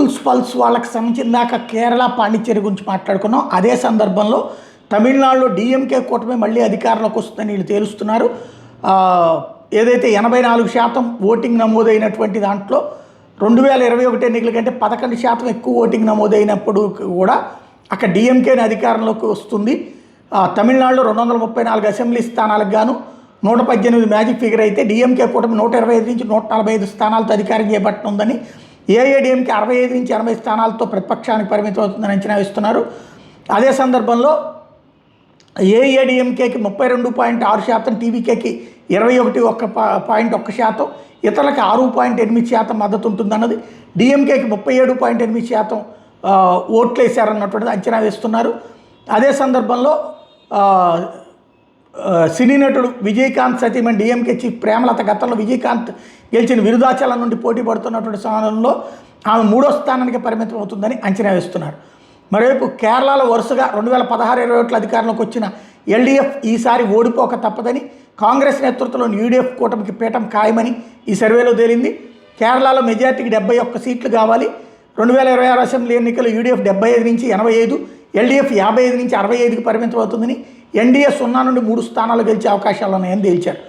Peoples pulse వాళ్ళకి సంబంధించిన దాకా కేరళ పాండిచ్చేరి గురించి మాట్లాడుకున్నాం. అదే సందర్భంలో తమిళనాడులో డిఎంకే కూటమి మళ్ళీ అధికారంలోకి వస్తుందని వీళ్ళు తేలుస్తున్నారు. ఏదైతే 84% ఓటింగ్ నమోదైనటువంటి దాంట్లో 2021 ఎన్నికల కంటే 11% ఎక్కువ ఓటింగ్ నమోదైనప్పుడు కూడా అక్కడ డిఎంకేని అధికారంలోకి వస్తుంది. తమిళనాడులో 234 అసెంబ్లీ స్థానాలకు గాను 118 మ్యాజిక్ ఫిగర్ అయితే డిఎంకే కూటమి 125 నుంచి 145 స్థానాలతో అధికారం చేపట్టనుందని, ఏఐడిఎంకే 65 నుంచి 80 స్థానాలతో ప్రతిపక్షానికి పరిమితం అవుతుందని అంచనా వేస్తున్నారు. అదే సందర్భంలో ఏఐడిఎంకేకి 32.6%, టీవీకేకి 21.1%, ఇతరులకు 6.8% మద్దతు ఉంటుందన్నది, డిఎంకేకి 37.8% ఓట్లు వేశారన్నటువంటిది అంచనా వేస్తున్నారు. అదే సందర్భంలో సినీ నటుడు విజయకాంత్ సతీమణి డిఎంకే చీఫ్ ప్రేమలత గతంలో విజయకాంత్ గెలిచిన విరుదాచలం నుండి పోటీ పడుతున్నటువంటి సమయంలో ఆమె 3వ స్థానానికి పరిమితం అవుతుందని అంచనా వేస్తున్నారు. మరోవైపు కేరళలో వరుసగా 2016-21 అధికారంలోకి వచ్చిన ఎల్డీఎఫ్ ఈసారి ఓడిపోక తప్పదని, కాంగ్రెస్ నేతృత్వంలోని యూడీఎఫ్ కూటమికి పీఠం ఖాయమని ఈ సర్వేలో తేలింది. కేరళలో మెజార్టీకి 71 సీట్లు కావాలి. 2026 అసెంబ్లీ ఎన్నికలు యూడీఎఫ్ 75 నుంచి 85, ఎల్డీఎఫ్ 55 నుంచి 65కి పరిమితం అవుతుందని, ఎన్డీఏ 0 నుండి 3 స్థానాలు గెలిచే అవకాశాలు ఉన్నాయని తేల్చారు.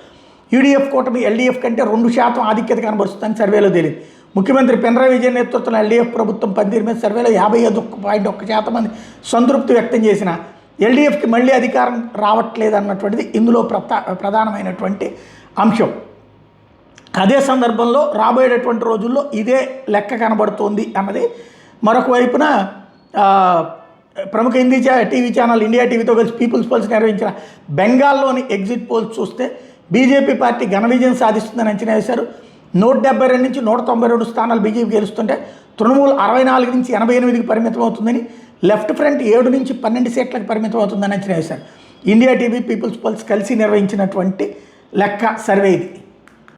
యూడీఎఫ్ కూటమి ఎల్డీఎఫ్ కంటే 2% ఆధిక్యత కనబరుస్తుందని సర్వేలో తేలింది. ముఖ్యమంత్రి పినరయి విజయన్ నేతృత్వంలో ఎల్డీఎఫ్ ప్రభుత్వం పనితీరు మీద సర్వేలో 55.1% మంది సంతృప్తి వ్యక్తం చేసిన ఎల్డీఎఫ్కి మళ్ళీ అధికారం రావట్లేదు అన్నటువంటిది ఇందులో ప్రధానమైనటువంటి అంశం. అదే సందర్భంలో రాబోయేటటువంటి రోజుల్లో ఇదే లెక్క కనబడుతోంది అన్నది. మరొక వైపున ప్రముఖ హిందీ టీవీ ఛానల్ ఇండియా టీవీతో కలిసి పీపుల్స్ పల్స్ నిర్వహించిన బెంగాల్లోని ఎగ్జిట్ పోల్స్ చూస్తే బీజేపీ పార్టీ ఘన విజయం సాధిస్తుందని అంచనా వేశారు. 172 నుంచి 192 స్థానాలు బీజేపీ గెలుస్తుంటే తృణమూల్ 64 నుంచి 88కి పరిమితం అవుతుందని, లెఫ్ట్ ఫ్రంట్ 7 నుంచి 12 సీట్లకు పరిమితం అవుతుందని అంచనా వేశారు. ఇండియా టీవీ, పీపుల్స్ పల్స్ కలిసి నిర్వహించినటువంటి లెక్క సర్వే ఇది.